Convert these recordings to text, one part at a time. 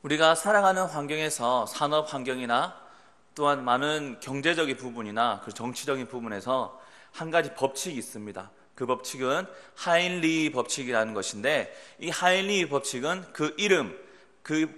우리가 살아가는 환경에서 산업 환경이나 또한 많은 경제적인 부분이나 그 정치적인 부분에서 한 가지 법칙이 있습니다. 그 법칙은 하인리 법칙이라는 것인데, 이 하인리 법칙은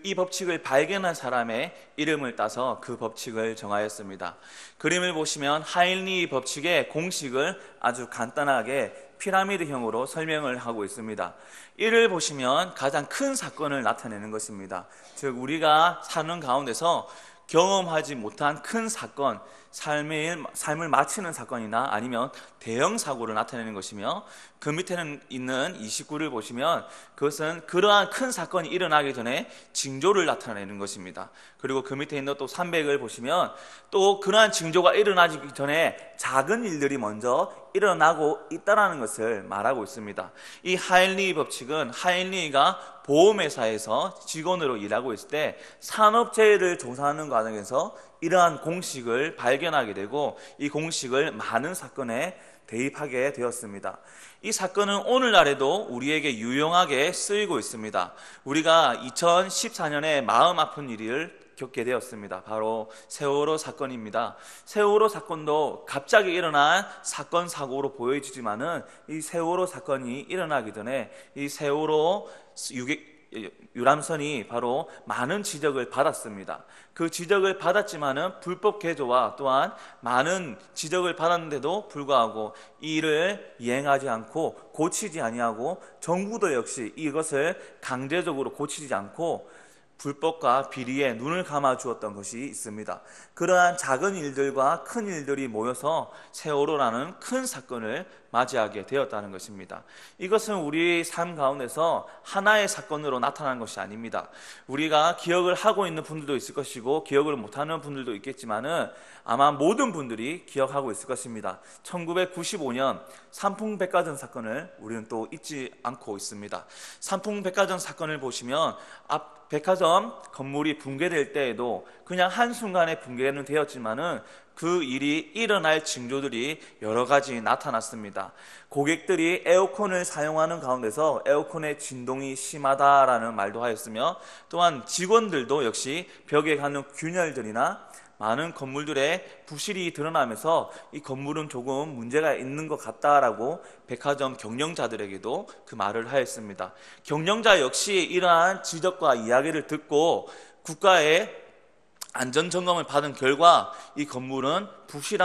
이 법칙을 발견한 사람의 이름을 따서 그 법칙을 정하였습니다. 그림을 보시면 하인리 법칙의 공식을 아주 간단하게 피라미드형으로 설명을 하고 있습니다. 이를 보시면 가장 큰 사건을 나타내는 것입니다. 즉, 우리가 사는 가운데서 경험하지 못한 큰 사건, 삶을 마치는 사건이나 아니면 대형 사고를 나타내는 것이며, 그 밑에는 있는 29를 보시면 그것은 그러한 큰 사건이 일어나기 전에 징조를 나타내는 것입니다. 그리고 그 밑에 있는 또 300을 보시면 또 그러한 징조가 일어나기 전에 작은 일들이 먼저 일어나고 있다는 것을 말하고 있습니다. 이 하인리 법칙은 하인리가 보험회사에서 직원으로 일하고 있을 때 산업재해를 조사하는 과정에서 이러한 공식을 발견하게 되고, 이 공식을 많은 사건에 대입하게 되었습니다. 이 사건은 오늘날에도 우리에게 유용하게 쓰이고 있습니다. 우리가 2014년에 마음 아픈 일을 겪게 되었습니다. 바로 세월호 사건입니다. 세월호 사건도 갑자기 일어난 사건 사고로 보여지지만은, 이 세월호 사건이 일어나기 전에 이 세월호 유람선이 바로 많은 지적을 받았습니다. 그 지적을 받았지만은 불법 개조와 또한 많은 지적을 받았는데도 불구하고 이 일을 이행하지 않고 고치지 아니하고, 정부도 역시 이것을 강제적으로 고치지 않고 불법과 비리에 눈을 감아 주었던 것이 있습니다. 그러한 작은 일들과 큰 일들이 모여서 세월호라는 큰 사건을 맞이하게 되었다는 것입니다. 이것은 우리 삶 가운데서 하나의 사건으로 나타난 것이 아닙니다. 우리가 기억을 하고 있는 분들도 있을 것이고 기억을 못하는 분들도 있겠지만은 아마 모든 분들이 기억하고 있을 것입니다. 1995년 삼풍백화점 사건을 우리는 또 잊지 않고 있습니다. 삼풍백화점 사건을 보시면 앞 백화점 건물이 붕괴될 때에도 그냥 한순간에 붕괴는 되었지만은 그 일이 일어날 징조들이 여러 가지 나타났습니다. 고객들이 에어컨을 사용하는 가운데서 에어컨의 진동이 심하다라는 말도 하였으며, 또한 직원들도 역시 벽에 가는 균열들이나 많은 건물들의 부실이 드러나면서 이 건물은 조금 문제가 있는 것 같다라고 백화점 경영자들에게도 그 말을 하였습니다. 경영자 역시 이러한 지적과 이야기를 듣고 국가의 안전점검을 받은 결과 이 건물은 부실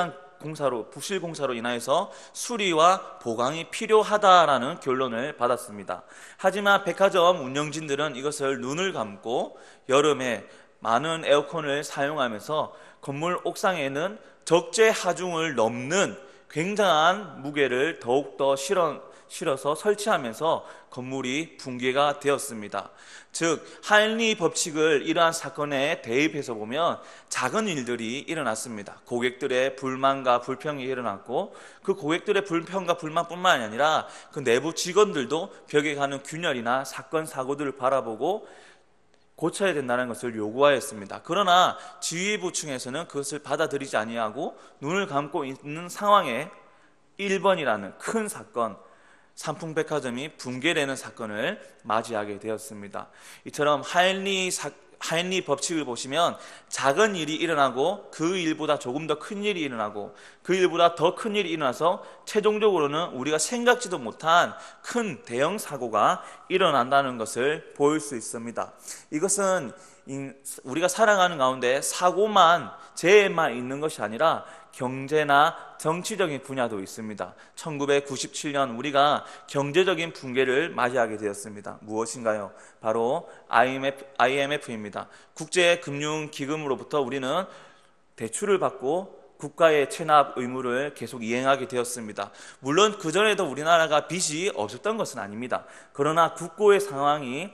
공사로 인하여서 수리와 보강이 필요하다라는 결론을 받았습니다. 하지만 백화점 운영진들은 이것을 눈을 감고 여름에 많은 에어컨을 사용하면서 건물 옥상에는 적재 하중을 넘는 굉장한 무게를 더욱더 실어서 설치하면서 건물이 붕괴가 되었습니다. 즉, 하인리 법칙을 이러한 사건에 대입해서 보면 작은 일들이 일어났습니다. 고객들의 불만과 불평이 일어났고, 그 고객들의 불평과 불만뿐만 아니라 그 내부 직원들도 벽에 가는 균열이나 사건 사고들을 바라보고 고쳐야 된다는 것을 요구하였습니다. 그러나 지휘부층에서는 그것을 받아들이지 아니하고 눈을 감고 있는 상황에 1번이라는 큰 사건, 삼풍백화점이 붕괴되는 사건을 맞이하게 되었습니다. 이처럼 하인리 법칙을 보시면 작은 일이 일어나고 그 일보다 조금 더 큰 일이 일어나고 그 일보다 더 큰 일이 일어나서 최종적으로는 우리가 생각지도 못한 큰 대형 사고가 일어난다는 것을 보일 수 있습니다. 이것은 우리가 살아가는 가운데 사고만, 재해만 있는 것이 아니라 경제나 정치적인 분야도 있습니다. 1997년 우리가 경제적인 붕괴를 맞이하게 되었습니다. 무엇인가요? 바로 IMF입니다. 국제금융기금으로부터 우리는 대출을 받고 국가의 체납 의무를 계속 이행하게 되었습니다. 물론 그전에도 우리나라가 빚이 없었던 것은 아닙니다. 그러나 국고의 상황이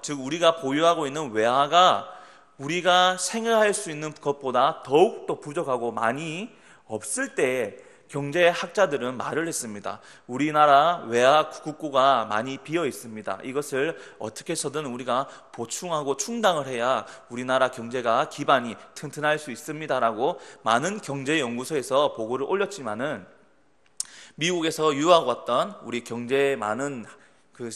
즉 우리가 보유하고 있는 외화가 우리가 생각할 수 있는 것보다 더욱더 부족하고 많이 없을 때에 경제학자들은 말을 했습니다. 우리나라 외화 국고가 많이 비어 있습니다. 이것을 어떻게 해서든 우리가 보충하고 충당을 해야 우리나라 경제가 기반이 튼튼할 수 있습니다라고 많은 경제연구소에서 보고를 올렸지만은, 미국에서 유학 왔던 우리 경제에 많은 그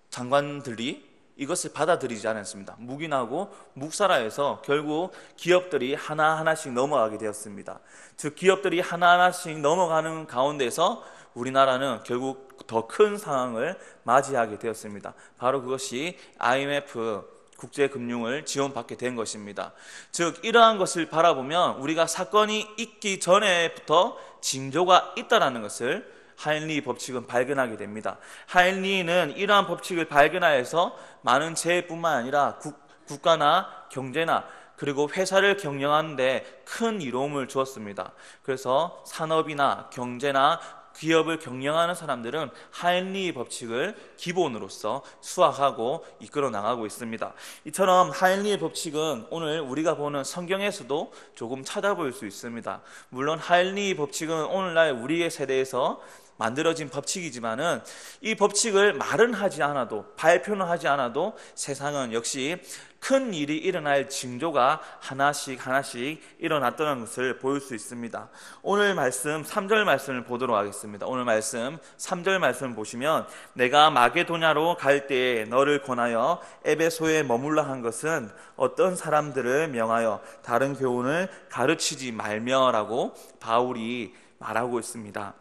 장관들이 이것을 받아들이지 않았습니다. 묵인하고 묵살하여서 결국 기업들이 하나하나씩 넘어가게 되었습니다. 즉 기업들이 하나하나씩 넘어가는 가운데서 우리나라는 결국 더 큰 상황을 맞이하게 되었습니다. 바로 그것이 IMF 국제금융을 지원받게 된 것입니다. 즉 이러한 것을 바라보면 우리가 사건이 있기 전에부터 징조가 있다는 것을 하인리 법칙은 발견하게 됩니다. 하인리는 이러한 법칙을 발견하여서 많은 재해뿐만 아니라 국가나 경제나 그리고 회사를 경영하는데 큰 이로움을 주었습니다. 그래서 산업이나 경제나 기업을 경영하는 사람들은 하인리 법칙을 기본으로서 수학하고 이끌어 나가고 있습니다. 이처럼 하인리의 법칙은 오늘 우리가 보는 성경에서도 조금 찾아볼 수 있습니다. 물론 하인리 법칙은 오늘날 우리의 세대에서 만들어진 법칙이지만은 이 법칙을 말은 하지 않아도 발표는 하지 않아도 세상은 역시 큰 일이 일어날 징조가 하나씩 일어났다는 것을 보일 수 있습니다. 오늘 말씀 3절 말씀을 보도록 하겠습니다. 오늘 말씀 3절 말씀을 보시면 내가 마게도냐로 갈 때에 너를 권하여 에베소에 머물라 한 것은 어떤 사람들을 명하여 다른 교훈을 가르치지 말며라고 바울이 말하고 있습니다.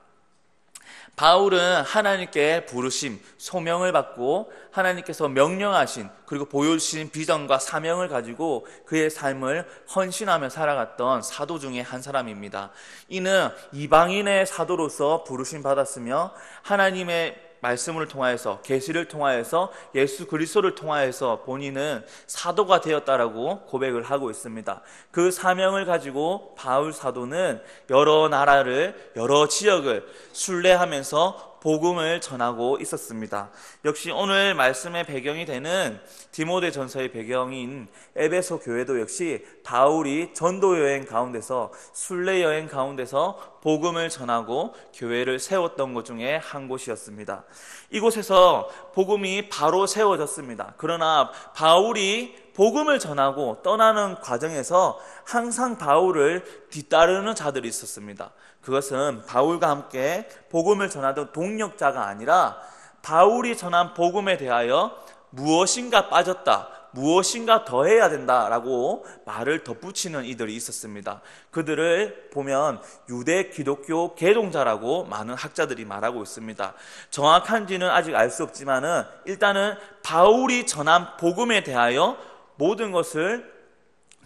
바울은 하나님께 부르심, 소명을 받고 하나님께서 명령하신 그리고 보여주신 비전과 사명을 가지고 그의 삶을 헌신하며 살아갔던 사도 중에 한 사람입니다. 이는 이방인의 사도로서 부르심 받았으며 하나님의 말씀을 통하여서 계시를 통하여서 예수 그리스도를 통하여서 본인은 사도가 되었다라고 고백을 하고 있습니다. 그 사명을 가지고 바울 사도는 여러 나라를 여러 지역을 순례하면서 복음을 전하고 있었습니다. 역시 오늘 말씀의 배경이 되는 디모데전서의 배경인 에베소 교회도 역시 바울이 전도 여행 가운데서 순례 여행 가운데서 복음을 전하고 교회를 세웠던 것 중에 한 곳이었습니다. 이곳에서 복음이 바로 세워졌습니다. 그러나 바울이 복음을 전하고 떠나는 과정에서 항상 바울을 뒤따르는 자들이 있었습니다. 그것은 바울과 함께 복음을 전하던 동력자가 아니라 바울이 전한 복음에 대하여 무엇인가 빠졌다, 무엇인가 더 해야 된다라고 말을 덧붙이는 이들이 있었습니다. 그들을 보면 유대 기독교 개종자라고 많은 학자들이 말하고 있습니다. 정확한지는 아직 알 수 없지만은 일단은 바울이 전한 복음에 대하여 모든 것을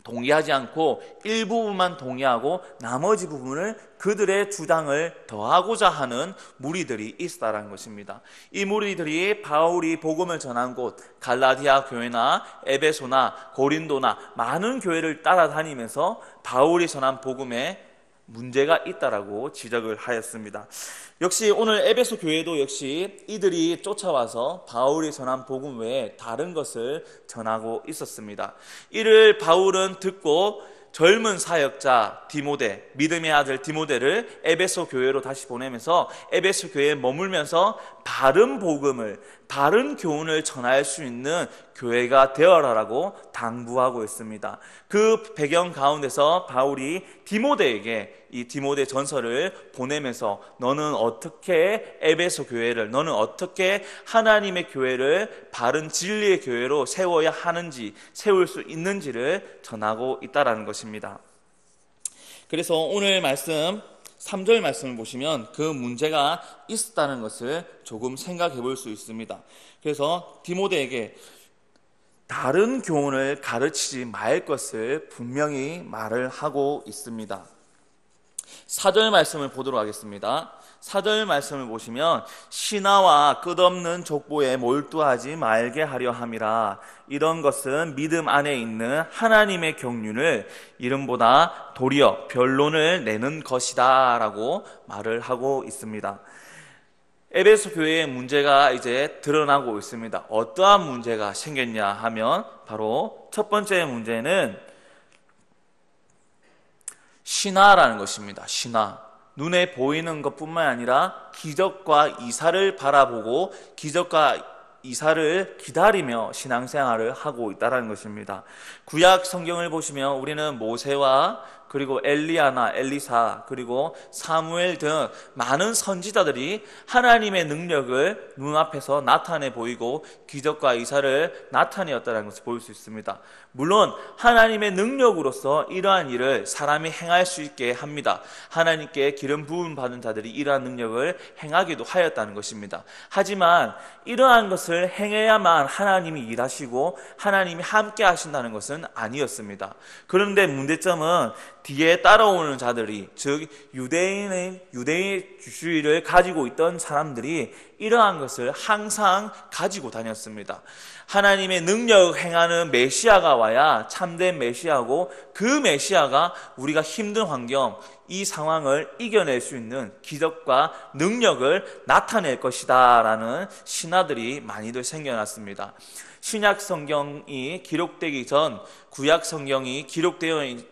동의하지 않고 일부분만 동의하고 나머지 부분을 그들의 주장을 더하고자 하는 무리들이 있다라는 것입니다. 이 무리들이 바울이 복음을 전한 곳 갈라디아 교회나 에베소나 고린도나 많은 교회를 따라다니면서 바울이 전한 복음에 문제가 있다라고 지적을 하였습니다. 역시 오늘 에베소 교회도 역시 이들이 쫓아와서 바울이 전한 복음 외에 다른 것을 전하고 있었습니다. 이를 바울은 듣고 젊은 사역자 디모데, 믿음의 아들 디모데를 에베소 교회로 다시 보내면서 에베소 교회에 머물면서 바른 복음을, 바른 교훈을 전할 수 있는 교회가 되어라라고 당부하고 있습니다. 그 배경 가운데서 바울이 디모데에게 이 디모데 전서를 보내면서 너는 어떻게 에베소 교회를, 너는 어떻게 하나님의 교회를 바른 진리의 교회로 세워야 하는지, 세울 수 있는지를 전하고 있다라는 것입니다. 그래서 오늘 말씀 3절 말씀을 보시면 그 문제가 있었다는 것을 조금 생각해 볼 수 있습니다. 그래서 디모데에게 다른 교훈을 가르치지 말 것을 분명히 말을 하고 있습니다. 4절 말씀을 보도록 하겠습니다. 4절 말씀을 보시면 신하와 끝없는 족보에 몰두하지 말게 하려 함이라. 이런 것은 믿음 안에 있는 하나님의 경륜을 이름보다 도리어 변론을 내는 것이다 라고 말을 하고 있습니다. 에베소 교회의 문제가 이제 드러나고 있습니다. 어떠한 문제가 생겼냐 하면 바로 첫 번째 문제는 신화라는 것입니다. 신화. 눈에 보이는 것뿐만 아니라 기적과 이사를 바라보고 기적과 이사를 기다리며 신앙생활을 하고 있다는 것입니다. 구약 성경을 보시면 우리는 모세와 그리고 엘리야나 엘리사, 그리고 사무엘 등 많은 선지자들이 하나님의 능력을 눈앞에서 나타내 보이고 기적과 이사를 나타내었다는 것을 볼 수 있습니다. 물론 하나님의 능력으로서 이러한 일을 사람이 행할 수 있게 합니다. 하나님께 기름 부음 받은 자들이 이러한 능력을 행하기도 하였다는 것입니다. 하지만 이러한 것을 행해야만 하나님이 일하시고 하나님이 함께 하신다는 것은 아니었습니다. 그런데 문제점은 뒤에 따라오는 자들이, 즉 유대주의를 가지고 있던 사람들이 이러한 것을 항상 가지고 다녔습니다. 하나님의 능력을 행하는 메시아가 와야 참된 메시아고, 그 메시아가 우리가 힘든 환경, 이 상황을 이겨낼 수 있는 기적과 능력을 나타낼 것이다 라는 신화들이 많이들 생겨났습니다. 신약 성경이 기록되기 전 구약 성경이 기록된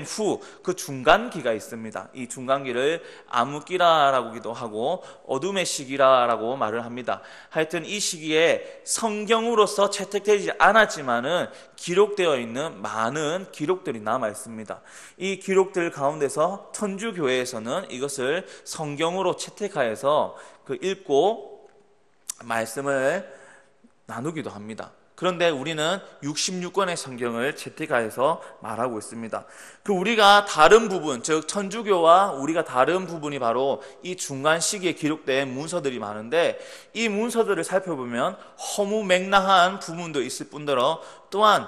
후 그 중간기가 있습니다. 이 중간기를 암흑기라고도 하고 어둠의 시기라고 말을 합니다. 하여튼 이 시기에 성경으로서 채택되지 않았지만은 기록되어 있는 많은 기록들이 남아 있습니다. 이 기록들 가운데서 천주교회에서는 이것을 성경으로 채택하여서 읽고 말씀을 나누기도 합니다. 그런데 우리는 66권의 성경을 채택하여서 말하고 있습니다. 우리가 다른 부분, 즉 천주교와 우리가 다른 부분이 바로 이 중간 시기에 기록된 문서들이 많은데, 이 문서들을 살펴보면 허무맹랑한 부분도 있을 뿐더러 또한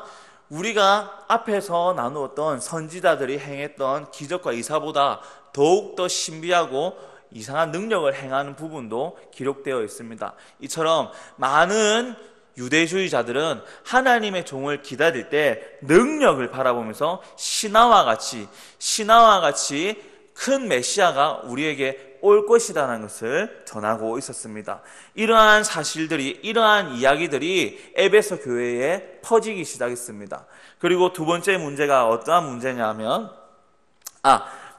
우리가 앞에서 나누었던 선지자들이 행했던 기적과 이사보다 더욱더 신비하고 이상한 능력을 행하는 부분도 기록되어 있습니다. 이처럼 많은 유대주의자들은 하나님의 종을 기다릴 때 능력을 바라보면서 신화와 같이 큰 메시아가 우리에게 올 것이라는 것을 전하고 있었습니다. 이러한 사실들이, 이러한 이야기들이 에베소 교회에 퍼지기 시작했습니다. 그리고 두 번째 문제가 어떠한 문제냐면,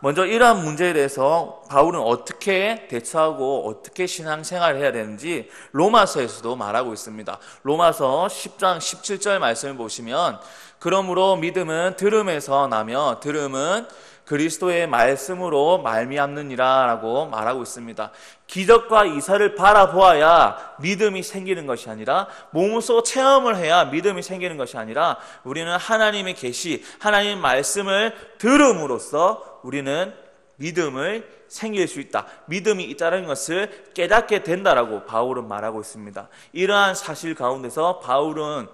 먼저 이러한 문제에 대해서 바울은 어떻게 대처하고 어떻게 신앙생활을 해야 되는지 로마서에서도 말하고 있습니다. 로마서 10장 17절 말씀을 보시면, 그러므로 믿음은 들음에서 나며 들음은 그리스도의 말씀으로 말미암느니라 라고 말하고 있습니다. 기적과 이사를 바라보아야 믿음이 생기는 것이 아니라, 몸으로 체험을 해야 믿음이 생기는 것이 아니라, 우리는 하나님의 계시, 하나님의 말씀을 들음으로써 우리는 믿음을 생길 수 있다, 믿음이 있다는 것을 깨닫게 된다라고 바울은 말하고 있습니다. 이러한 사실 가운데서 바울은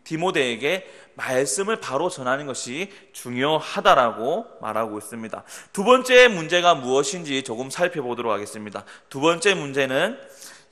디모데에게 말씀을 바로 전하는 것이 중요하다라고 말하고 있습니다. 두 번째 문제가 무엇인지 조금 살펴보도록 하겠습니다. 두 번째 문제는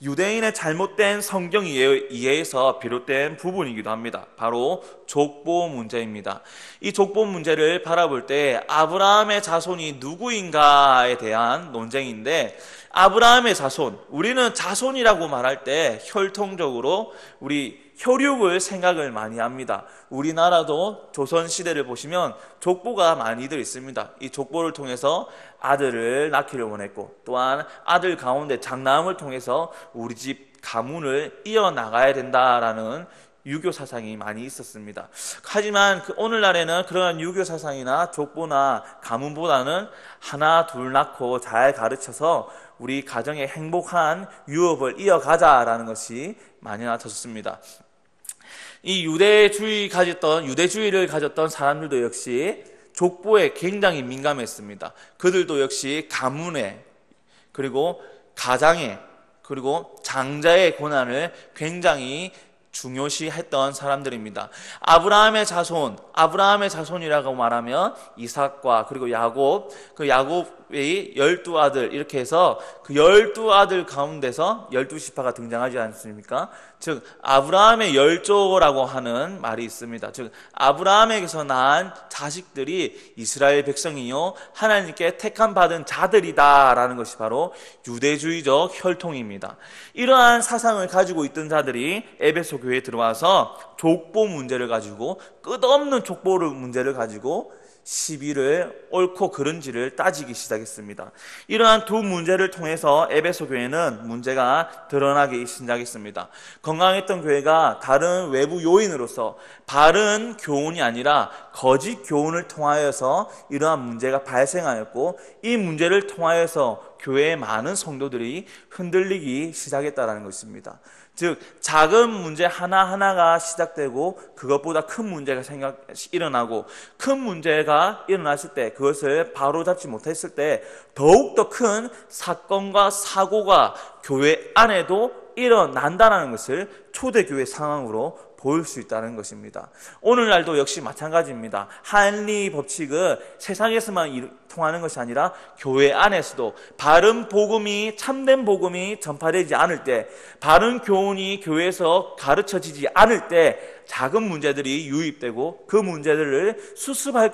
유대인의 잘못된 성경 이해에서 비롯된 부분이기도 합니다. 바로 족보 문제입니다. 이 족보 문제를 바라볼 때 아브라함의 자손이 누구인가에 대한 논쟁인데, 아브라함의 자손, 우리는 자손이라고 말할 때 혈통적으로 우리 혈육을 생각을 많이 합니다. 우리나라도 조선시대를 보시면 족보가 많이들 있습니다. 이 족보를 통해서 아들을 낳기를 원했고, 또한 아들 가운데 장남을 통해서 우리 집 가문을 이어나가야 된다라는 유교 사상이 많이 있었습니다. 하지만 오늘날에는 그러한 유교 사상이나 족보나 가문보다는 하나 둘 낳고 잘 가르쳐서 우리 가정의 행복한 유업을 이어가자라는 것이 많이 나타졌습니다. 이 유대주의를 가졌던 사람들도 역시 족보에 굉장히 민감했습니다. 그들도 역시 가문에, 그리고 가장에, 그리고 장자의 고난을 굉장히 중요시했던 사람들입니다. 아브라함의 자손이라고 말하면 이삭과 그리고 야곱, 야곱의 12아들, 이렇게 해서 그 12아들 가운데서 12지파가 등장하지 않습니까? 즉 아브라함의 열조라고 하는 말이 있습니다. 즉 아브라함에게서 낳은 자식들이 이스라엘 백성이요 하나님께 택함 받은 자들이다라는 것이 바로 유대주의적 혈통입니다. 이러한 사상을 가지고 있던 자들이 에베소 교회에 들어와서 족보 문제를 가지고, 끝없는 족보 문제를 가지고 시비를 옳고 그른지를 따지기 시작했습니다. 이러한 두 문제를 통해서 에베소 교회는 문제가 드러나기 시작했습니다. 건강했던 교회가 다른 외부 요인으로서 바른 교훈이 아니라 거짓 교훈을 통하여서 이러한 문제가 발생하였고, 이 문제를 통하여서 교회의 많은 성도들이 흔들리기 시작했다는 것입니다. 즉, 작은 문제 하나하나가 시작되고 그것보다 큰 문제가 일어나고, 큰 문제가 일어났을 때 그것을 바로잡지 못했을 때 더욱더 큰 사건과 사고가 교회 안에도 일어난다는 것을 초대교회 상황으로 보일 수 있다는 것입니다. 오늘날도 역시 마찬가지입니다. 한리 법칙은 세상에서만 통하는 것이 아니라 교회 안에서도 바른 복음이, 참된 복음이 전파되지 않을 때, 바른 교훈이 교회에서 가르쳐지지 않을 때 작은 문제들이 유입되고 그 문제들을 수습할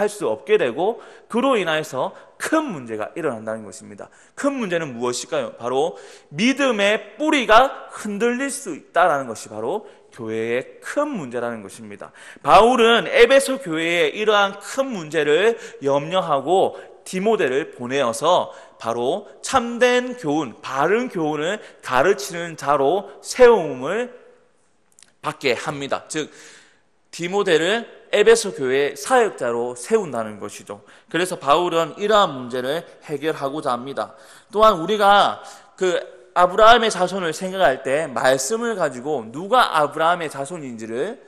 수 없게 되고, 그로 인하여서 큰 문제가 일어난다는 것입니다. 큰 문제는 무엇일까요? 바로 믿음의 뿌리가 흔들릴 수 있다는 것이 바로 교회의 큰 문제라는 것입니다. 바울은 에베소 교회에 이러한 큰 문제를 염려하고 디모데를 보내어서 바로 참된 교훈, 바른 교훈을 가르치는 자로 세움을 받게 합니다. 즉, 디모데를 에베소 교회의 사역자로 세운다는 것이죠. 그래서 바울은 이러한 문제를 해결하고자 합니다. 또한 우리가 아브라함의 자손을 생각할 때 말씀을 가지고 누가 아브라함의 자손인지를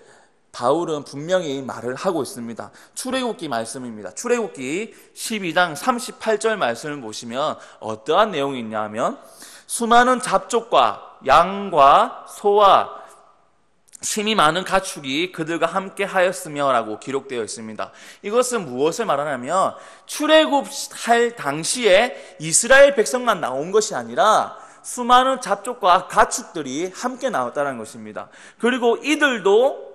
바울은 분명히 말을 하고 있습니다. 출애굽기 말씀입니다. 출애굽기 12장 38절 말씀을 보시면 어떠한 내용이 있냐 하면, 수많은 잡족과 양과 소와 심이 많은 가축이 그들과 함께 하였으며 라고 기록되어 있습니다. 이것은 무엇을 말하냐면, 출애굽할 당시에 이스라엘 백성만 나온 것이 아니라 수많은 잡족과 가축들이 함께 나왔다는 것입니다. 그리고 이들도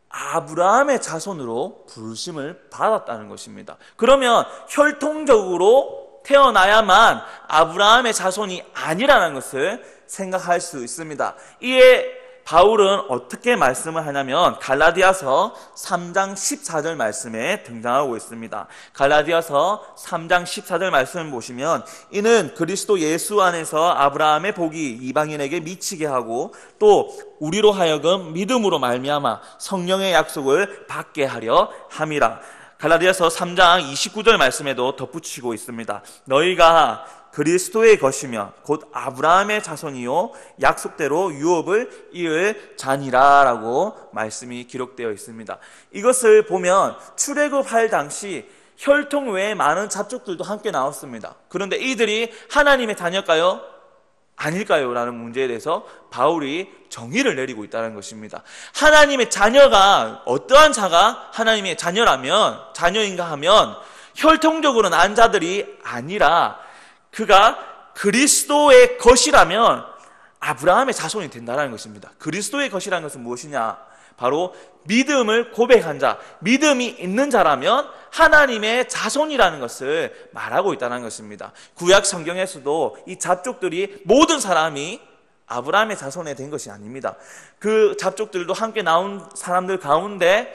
아브라함의 자손으로 부르심을 받았다는 것입니다. 그러면 혈통적으로 태어나야만 아브라함의 자손이 아니라는 것을 생각할 수 있습니다. 이에 바울은 어떻게 말씀을 하냐면, 갈라디아서 3장 14절 말씀에 등장하고 있습니다. 갈라디아서 3장 14절 말씀을 보시면, 이는 그리스도 예수 안에서 아브라함의 복이 이방인에게 미치게 하고 또 우리로 하여금 믿음으로 말미암아 성령의 약속을 받게 하려 함이라. 갈라디아서 3장 29절 말씀에도 덧붙이고 있습니다. 너희가 그리스도의 것이며 곧 아브라함의 자손이요 약속대로 유업을 이을 자니라 라고 말씀이 기록되어 있습니다. 이것을 보면 출애굽할 당시 혈통 외에 많은 잡족들도 함께 나왔습니다. 그런데 이들이 하나님의 자녀일까요? 아닐까요? 라는 문제에 대해서 바울이 정의를 내리고 있다는 것입니다. 하나님의 자녀가, 어떠한 자가 하나님의 자녀인가 하면 혈통적으로 난 자들이 아니라 그가 그리스도의 것이라면 아브라함의 자손이 된다는 것입니다. 그리스도의 것이라는 것은 무엇이냐? 바로 믿음을 고백한 자, 믿음이 있는 자라면 하나님의 자손이라는 것을 말하고 있다는 것입니다. 구약 성경에서도 이 잡족들이 모든 사람이 아브라함의 자손에 된 것이 아닙니다. 그 잡족들도 함께 나온 사람들 가운데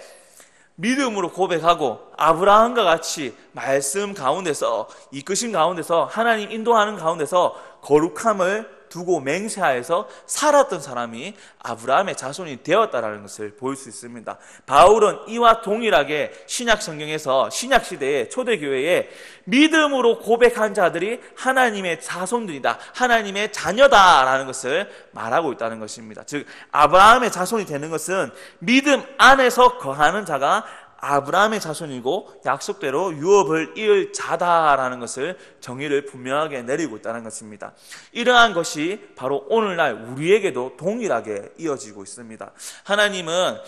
믿음으로 고백하고 아브라함과 같이 말씀 가운데서, 이끄심 가운데서, 하나님 인도하는 가운데서 거룩함을 두고 맹세하여서 살았던 사람이 아브라함의 자손이 되었다는 것을 볼 수 있습니다. 바울은 이와 동일하게 신약 성경에서 신약 시대의 초대교회에 믿음으로 고백한 자들이 하나님의 자손들이다, 하나님의 자녀다라는 것을 말하고 있다는 것입니다. 즉, 아브라함의 자손이 되는 것은 믿음 안에서 거하는 자가 아브라함의 자손이고 약속대로 유업을 이을 자다라는 것을 정의를 분명하게 내리고 있다는 것입니다. 이러한 것이 바로 오늘날 우리에게도 동일하게 이어지고 있습니다. 하나님은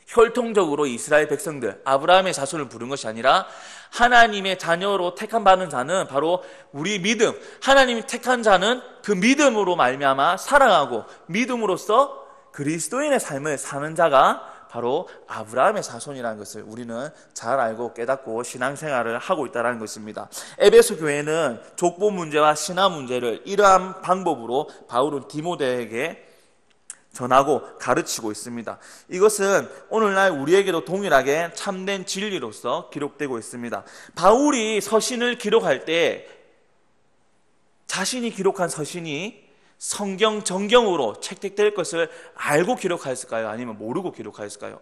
혈통적으로 이스라엘 백성들, 아브라함의 자손을 부른 것이 아니라 하나님의 자녀로 택함 받는 자는 바로 우리 믿음, 하나님이 택한 자는 그 믿음으로 말미암아 살아가고 믿음으로써 그리스도인의 삶을 사는 자가 바로 아브라함의 자손이라는 것을 우리는 잘 알고 깨닫고 신앙생활을 하고 있다는 것입니다. 에베소 교회는 족보 문제와 신화 문제를 이러한 방법으로 바울은 디모데에게 전하고 가르치고 있습니다. 이것은 오늘날 우리에게도 동일하게 참된 진리로서 기록되고 있습니다. 바울이 서신을 기록할 때 자신이 기록한 서신이 성경 정경으로 채택될 것을 알고 기록하였을까요? 아니면 모르고 기록하였을까요?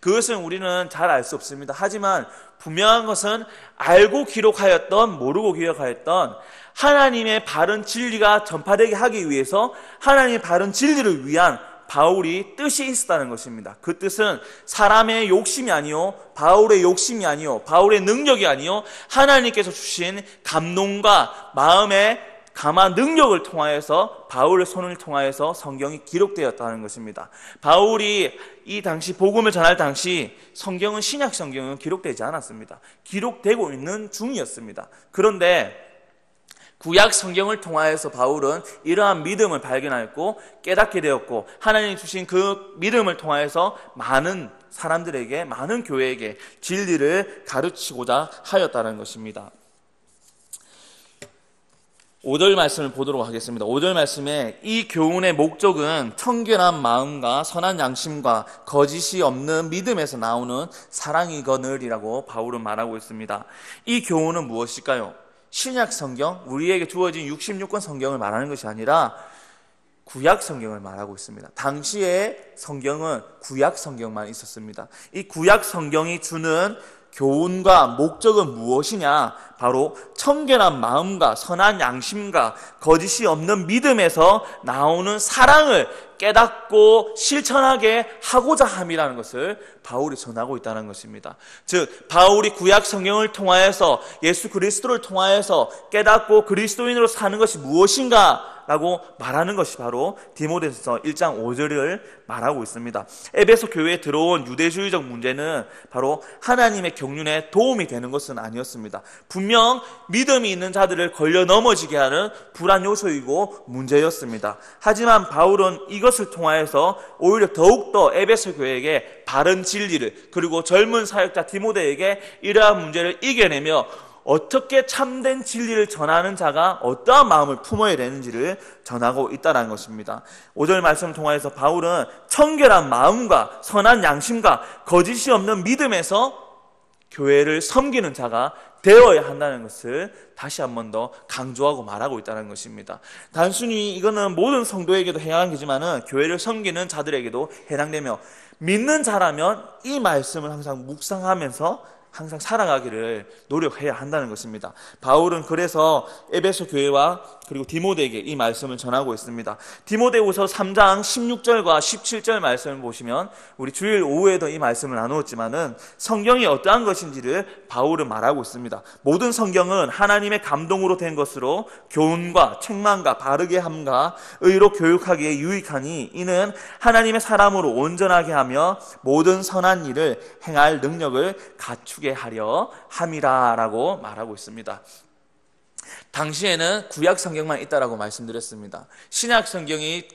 그것은 우리는 잘 알 수 없습니다. 하지만 분명한 것은 알고 기록하였던 모르고 기록하였던 하나님의 바른 진리가 전파되게 하기 위해서 하나님의 바른 진리를 위한 바울이 뜻이 있었다는 것입니다. 그 뜻은 사람의 욕심이 아니요, 바울의 욕심이 아니요, 바울의 능력이 아니요, 하나님께서 주신 감동과 마음의 감화 능력을 통하여서 바울의 손을 통하여서 성경이 기록되었다는 것입니다. 바울이 이 당시 복음을 전할 당시 성경은 신약 성경은 기록되지 않았습니다. 기록되고 있는 중이었습니다. 그런데 구약 성경을 통하여서 바울은 이러한 믿음을 발견하였고 깨닫게 되었고 하나님이 주신 그 믿음을 통하여서 많은 사람들에게, 많은 교회에게 진리를 가르치고자 하였다는 것입니다. 5절 말씀을 보도록 하겠습니다. 5절 말씀에 이 교훈의 목적은 청결한 마음과 선한 양심과 거짓이 없는 믿음에서 나오는 사랑이거늘이라고 바울은 말하고 있습니다. 이 교훈은 무엇일까요? 신약 성경, 우리에게 주어진 66권 성경을 말하는 것이 아니라 구약 성경을 말하고 있습니다. 당시에 성경은 구약 성경만 있었습니다. 이 구약 성경이 주는 교훈과 목적은 무엇이냐? 바로 청결한 마음과 선한 양심과 거짓이 없는 믿음에서 나오는 사랑을 깨닫고 실천하게 하고자 함이라는 것을 바울이 전하고 있다는 것입니다. 즉 바울이 구약 성경을 통하여서 예수 그리스도를 통하여서 깨닫고 그리스도인으로 사는 것이 무엇인가 라고 말하는 것이 바로 디모데후서 1장 5절을 말하고 있습니다. 에베소 교회에 들어온 유대주의적 문제는 바로 하나님의 경륜에 도움이 되는 것은 아니었습니다. 분명 믿음이 있는 자들을 걸려 넘어지게 하는 불안 요소이고 문제였습니다. 하지만 바울은 이것을 통하여서 오히려 더욱더 에베소 교회에게 바른 진리를, 그리고 젊은 사역자 디모데에게 이러한 문제를 이겨내며 어떻게 참된 진리를 전하는 자가 어떠한 마음을 품어야 되는지를 전하고 있다는 것입니다. 5절 말씀을 통하여서 바울은 청결한 마음과 선한 양심과 거짓이 없는 믿음에서 교회를 섬기는 자가 되어야 한다는 것을 다시 한 번 더 강조하고 말하고 있다는 것입니다. 단순히 이거는 모든 성도에게도 해당되지만은 교회를 섬기는 자들에게도 해당되며, 믿는 자라면 이 말씀을 항상 묵상하면서 항상 살아가기를 노력해야 한다는 것입니다. 바울은 그래서 에베소 교회와 그리고 디모데에게 이 말씀을 전하고 있습니다. 디모데후서 3장 16절과 17절 말씀을 보시면, 우리 주일 오후에도 이 말씀을 나누었지만은 성경이 어떠한 것인지를 바울은 말하고 있습니다. 모든 성경은 하나님의 감동으로 된 것으로 교훈과 책망과 바르게 함과 의로 교육하기에 유익하니 이는 하나님의 사람으로 온전하게 하며 모든 선한 일을 행할 능력을 갖추게 하려 함이라라고 말하고 있습니다. 당시에는 구약 성경만 있다라고 말씀드렸습니다. 신약 성경이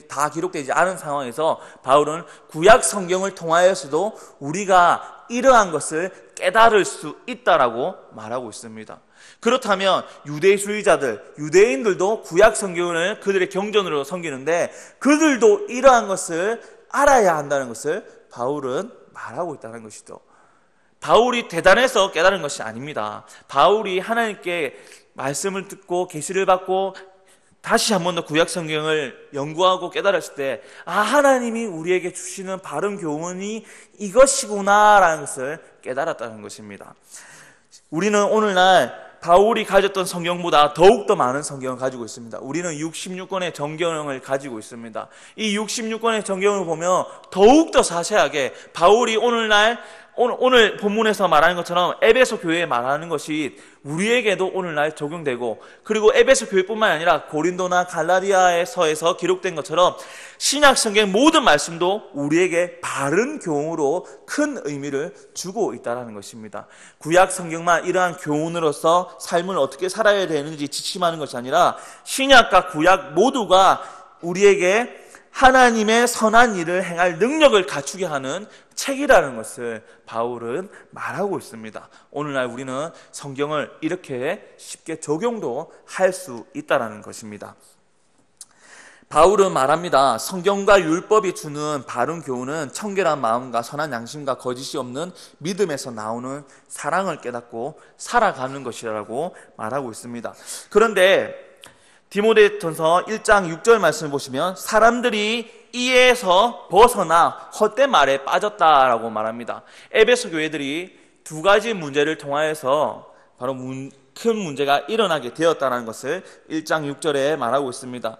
다 기록되지 않은 상황에서 바울은 구약 성경을 통하여서도 우리가 이러한 것을 깨달을 수 있다라고 말하고 있습니다. 그렇다면 유대주의자들, 유대인들도 구약 성경을 그들의 경전으로 섬기는데 그들도 이러한 것을 알아야 한다는 것을 바울은 말하고 있다는 것이죠. 바울이 대단해서 깨달은 것이 아닙니다. 바울이 하나님께 말씀을 듣고 계시를 받고 다시 한 번 더 구약 성경을 연구하고 깨달았을 때, 하나님이 우리에게 주시는 바른 교훈이 이것이구나라는 것을 깨달았다는 것입니다. 우리는 오늘날 바울이 가졌던 성경보다 더욱더 많은 성경을 가지고 있습니다. 우리는 66권의 정경을 가지고 있습니다. 이 66권의 정경을 보면 더욱더 자세하게 바울이 오늘 본문에서 말하는 것처럼 에베소 교회에 말하는 것이 우리에게도 오늘날 적용되고, 그리고 에베소 교회뿐만 아니라 고린도나 갈라디아서에서 기록된 것처럼 신약 성경 모든 말씀도 우리에게 바른 교훈으로 큰 의미를 주고 있다는 것입니다. 구약 성경만 이러한 교훈으로서 삶을 어떻게 살아야 되는지 지침하는 것이 아니라 신약과 구약 모두가 우리에게 하나님의 선한 일을 행할 능력을 갖추게 하는 책이라는 것을 바울은 말하고 있습니다. 오늘날 우리는 성경을 이렇게 쉽게 적용도 할 수 있다는 것입니다. 바울은 말합니다. 성경과 율법이 주는 바른 교훈은 청결한 마음과 선한 양심과 거짓이 없는 믿음에서 나오는 사랑을 깨닫고 살아가는 것이라고 말하고 있습니다. 그런데 디모데전서 1장 6절 말씀을 보시면 사람들이 이에서 벗어나 헛된 말에 빠졌다라고 말합니다. 에베소 교회들이 두 가지 문제를 통하여서 바로 큰 문제가 일어나게 되었다는 것을 1장 6절에 말하고 있습니다.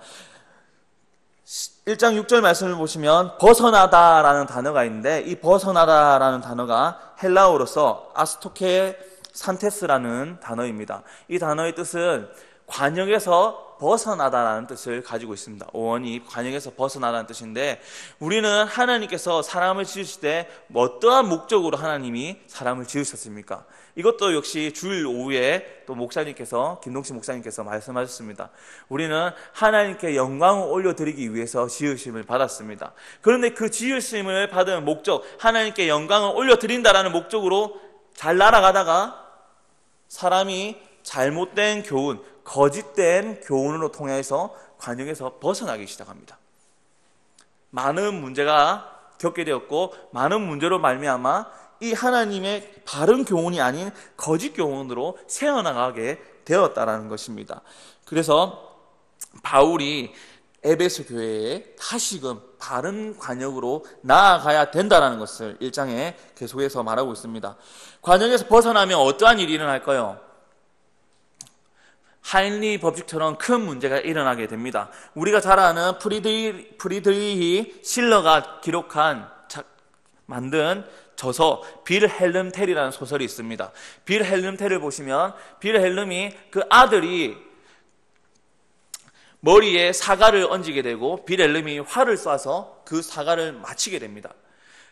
1장 6절 말씀을 보시면 벗어나다라는 단어가 있는데 이 벗어나다라는 단어가 헬라어로서 아스토케 산테스라는 단어입니다. 이 단어의 뜻은 관역에서 벗어나다라는 뜻을 가지고 있습니다. 어원이 관역에서 벗어나다는 뜻인데 우리는 하나님께서 사람을 지으실 때 어떠한 목적으로 하나님이 사람을 지으셨습니까? 이것도 역시 주일 오후에 또 목사님께서 김동식 목사님께서 말씀하셨습니다. 우리는 하나님께 영광을 올려드리기 위해서 지으심을 받았습니다. 그런데 그 지으심을 받은 목적, 하나님께 영광을 올려드린다라는 목적으로 잘 날아가다가 사람이 잘못된 교훈, 거짓된 교훈으로 통해서 관역에서 벗어나기 시작합니다. 많은 문제가 겪게 되었고 많은 문제로 말미암아 이 하나님의 바른 교훈이 아닌 거짓 교훈으로 새어나가게 되었다라는 것입니다. 그래서 바울이 에베소 교회에 다시금 바른 관역으로 나아가야 된다는 것을 1장에 계속해서 말하고 있습니다. 관역에서 벗어나면 어떠한 일이 일어날까요? 하인리 법칙처럼 큰 문제가 일어나게 됩니다. 우리가 잘 아는 프리드리히 실러가 만든 저서 빌헬름 텔이라는 소설이 있습니다. 빌헬름 텔을 보시면 빌헬름이 그 아들이 머리에 사과를 얹게 되고 빌헬름이 활을 쏴서 그 사과를 맞히게 됩니다.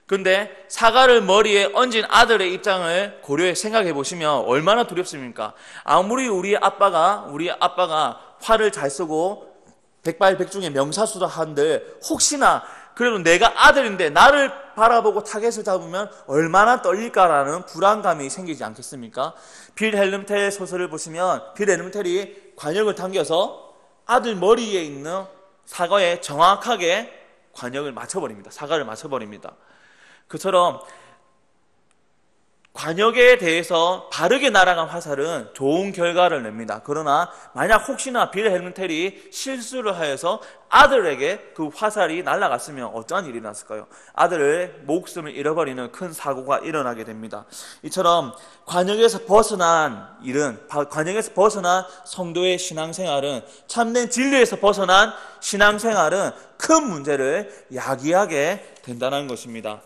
그런데 사과를 머리에 얹은 아들의 입장을 고려해 생각해 보시면 얼마나 두렵습니까? 아무리 우리 아빠가 활을 잘 쓰고 백발백중의 명사수다 한들 혹시나 그래도 내가 아들인데 나를 바라보고 타겟을 잡으면 얼마나 떨릴까라는 불안감이 생기지 않겠습니까? 빌헬름 텔 소설을 보시면 빌헬름 텔이 관역을 당겨서 아들 머리에 있는 사과에 정확하게 관역을 맞춰버립니다. 사과를 맞춰버립니다. 그처럼 관역에 대해서 바르게 날아간 화살은 좋은 결과를 냅니다. 그러나 만약 혹시나 빌헬름 텔이 실수를 하여서 아들에게 그 화살이 날아갔으면 어떠한 일이 났을까요? 아들의 목숨을 잃어버리는 큰 사고가 일어나게 됩니다. 이처럼 관역에서 벗어난 성도의 신앙생활은, 참된 진리에서 벗어난 신앙생활은 큰 문제를 야기하게 된다는 것입니다.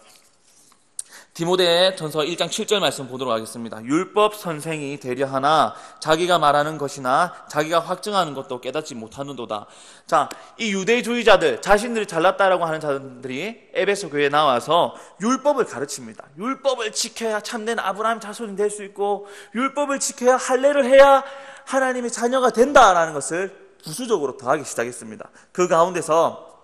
디모데 전서 1장 7절 말씀 보도록 하겠습니다. 율법 선생이 되려 하나 자기가 말하는 것이나 자기가 확증하는 것도 깨닫지 못하는도다. 자, 이 유대주의자들, 자신들이 잘났다라고 하는 자들이 에베소 교회에 나와서 율법을 가르칩니다. 율법을 지켜야 참된 아브라함 자손이 될 수 있고 율법을 지켜야 할례를 해야 하나님의 자녀가 된다라는 것을 부수적으로 더하기 시작했습니다. 그 가운데서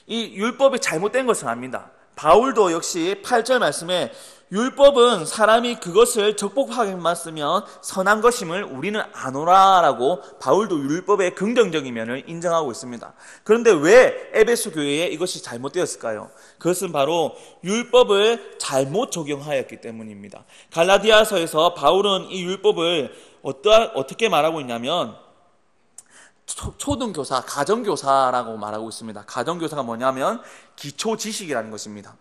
이 율법이 잘못된 것을 압니다. 바울도 역시 8절 말씀에 율법은 사람이 그것을 적법하게만 쓰면 선한 것임을 우리는 아노라라고 바울도 율법의 긍정적인 면을 인정하고 있습니다. 그런데 왜 에베소 교회에 이것이 잘못되었을까요? 그것은 바로 율법을 잘못 적용하였기 때문입니다. 갈라디아서에서 바울은 이 율법을 어떻게 말하고 있냐면 초등교사, 가정교사라고 말하고 있습니다. 가정교사가 뭐냐면 기초 지식이라는 것입니다.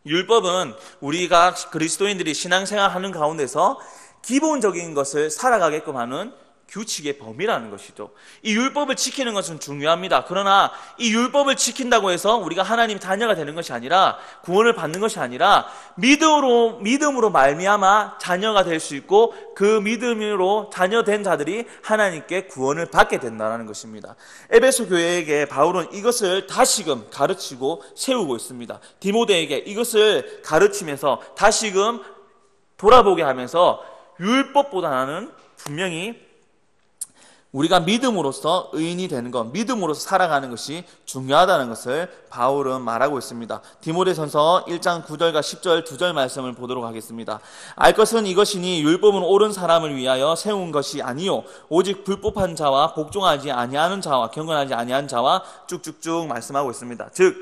율법은 우리가 그리스도인들이 신앙생활하는 가운데서 기본적인 것을 살아가게끔 하는 규칙의 범위라는 것이죠. 이 율법을 지키는 것은 중요합니다. 그러나 이 율법을 지킨다고 해서 우리가 하나님 자녀가 되는 것이 아니라, 구원을 받는 것이 아니라 믿음으로 말미암아 자녀가 될 수 있고 그 믿음으로 자녀된 자들이 하나님께 구원을 받게 된다는 것입니다. 에베소 교회에게 바울은 이것을 다시금 가르치고 세우고 있습니다. 디모데에게 이것을 가르치면서 다시금 돌아보게 하면서 율법보다는 분명히 우리가 믿음으로써 의인이 되는 것, 믿음으로써 살아가는 것이 중요하다는 것을 바울은 말하고 있습니다. 디모데전서 1장 9절과 10절 2절 말씀을 보도록 하겠습니다. 알 것은 이것이니 율법은 옳은 사람을 위하여 세운 것이 아니요 오직 불법한 자와 복종하지 아니하는 자와 경건하지 아니한 자와 쭉쭉쭉 말씀하고 있습니다. 즉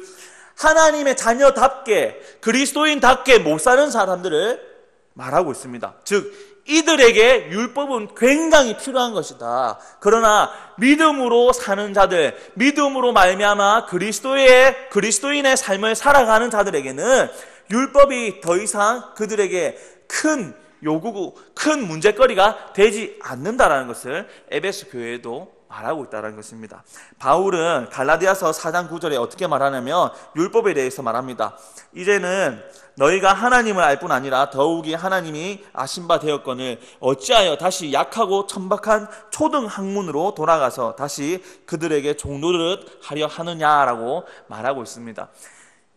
하나님의 자녀답게 그리스도인답게 못 사는 사람들을 말하고 있습니다. 즉 이들에게 율법은 굉장히 필요한 것이다. 그러나 믿음으로 사는 자들, 믿음으로 말미암아 그리스도인의 삶을 살아가는 자들에게는 율법이 더 이상 그들에게 큰 요구고 큰 문제거리가 되지 않는다라는 것을 에베소 교회에도 말하고 있다는 것입니다. 바울은 갈라디아서 4장 9절에 어떻게 말하냐면 율법에 대해서 말합니다. 이제는 너희가 하나님을 알 뿐 아니라 더욱이 하나님이 아신 바 되었거늘 어찌하여 다시 약하고 천박한 초등 학문으로 돌아가서 다시 그들에게 종노릇 하려 하느냐라고 말하고 있습니다.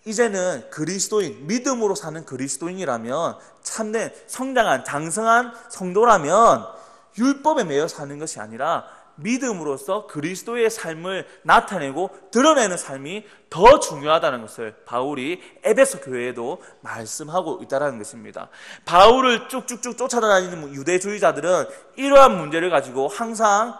이제는 그리스도인, 믿음으로 사는 그리스도인이라면 참된 성장한 장성한 성도라면 율법에 매여 사는 것이 아니라 믿음으로써 그리스도의 삶을 나타내고 드러내는 삶이 더 중요하다는 것을 바울이 에베소 교회에도 말씀하고 있다는 것입니다. 바울을 쭉쭉쭉 쫓아다니는 유대주의자들은 이러한 문제를 가지고 항상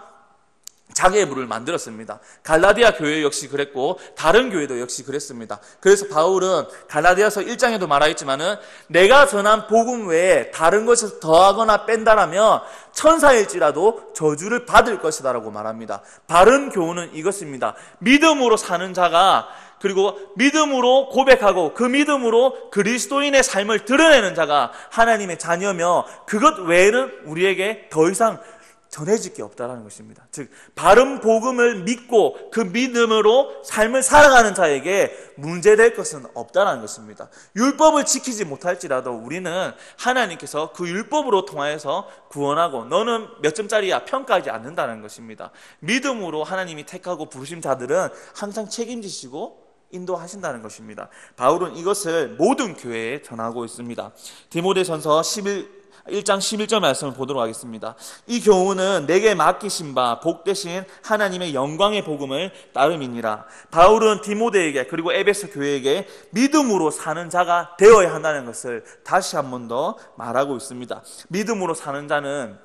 장애물을 만들었습니다. 갈라디아 교회 역시 그랬고 다른 교회도 역시 그랬습니다. 그래서 바울은 갈라디아서 1장에도 말하였지만은 내가 전한 복음 외에 다른 것을 더하거나 뺀다라면 천사일지라도 저주를 받을 것이다 라고 말합니다. 바른 교훈은 이것입니다. 믿음으로 사는 자가 그리고 믿음으로 고백하고 그 믿음으로 그리스도인의 삶을 드러내는 자가 하나님의 자녀며 그것 외에는 우리에게 더 이상 전해질 게 없다는 것입니다. 즉 바른 복음을 믿고 그 믿음으로 삶을 살아가는 자에게 문제될 것은 없다는 것입니다. 율법을 지키지 못할지라도 우리는 하나님께서 그 율법으로 통하여서 구원하고 너는 몇 점짜리야 평가하지 않는다는 것입니다. 믿음으로 하나님이 택하고 부르신 자들은 항상 책임지시고 인도하신다는 것입니다. 바울은 이것을 모든 교회에 전하고 있습니다. 디모데전서 1장 11절 말씀을 보도록 하겠습니다. 이 교훈은 내게 맡기신 바 복되신 하나님의 영광의 복음을 따름이니라. 바울은 디모데에게 그리고 에베소 교회에게 믿음으로 사는 자가 되어야 한다는 것을 다시 한 번 더 말하고 있습니다. 믿음으로 사는 자는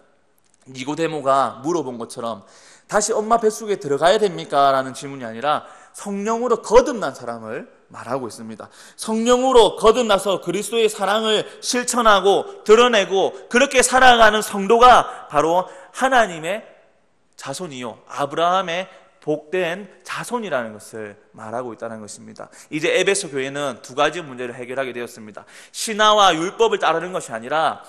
니고데모가 물어본 것처럼 다시 엄마 뱃속에 들어가야 됩니까? 라는 질문이 아니라 성령으로 거듭난 사람을 말하고 있습니다. 성령으로 거듭나서 그리스도의 사랑을 실천하고 드러내고 그렇게 살아가는 성도가 바로 하나님의 자손이요 아브라함의 복된 자손이라는 것을 말하고 있다는 것입니다. 이제 에베소 교회는 두 가지 문제를 해결하게 되었습니다. 신화와 율법을 따르는 것이 아니라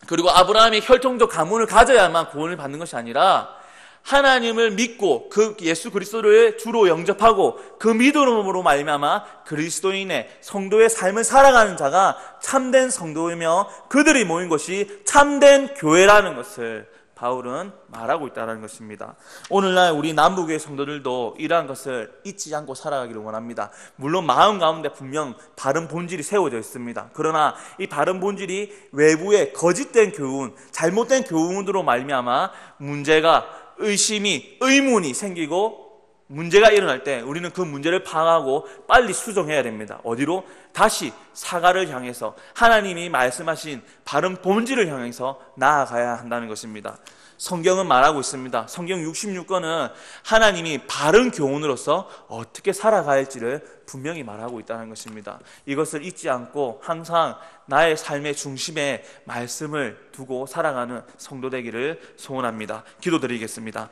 그리고 아브라함의 혈통적 가문을 가져야만 구원을 받는 것이 아니라 하나님을 믿고 그 예수 그리스도를 주로 영접하고 그 믿음으로 말미암아 그리스도인의 성도의 삶을 살아가는 자가 참된 성도이며 그들이 모인 것이 참된 교회라는 것을 바울은 말하고 있다는 것입니다. 오늘날 우리 남부교회 성도들도 이러한 것을 잊지 않고 살아가기를 원합니다. 물론 마음 가운데 분명 바른 본질이 세워져 있습니다. 그러나 이 바른 본질이 외부의 거짓된 교훈, 잘못된 교훈으로 말미암아 문제가 의심이, 의문이 생기고 문제가 일어날 때 우리는 그 문제를 파악하고 빨리 수정해야 됩니다. 어디로? 다시 사과를 향해서 하나님이 말씀하신 바른 본질을 향해서 나아가야 한다는 것입니다. 성경은 말하고 있습니다. 성경 66권은 하나님이 바른 교훈으로서 어떻게 살아가야 할지를 분명히 말하고 있다는 것입니다. 이것을 잊지 않고 항상 나의 삶의 중심에 말씀을 두고 살아가는 성도 되기를 소원합니다. 기도드리겠습니다.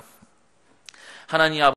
하나님 아버지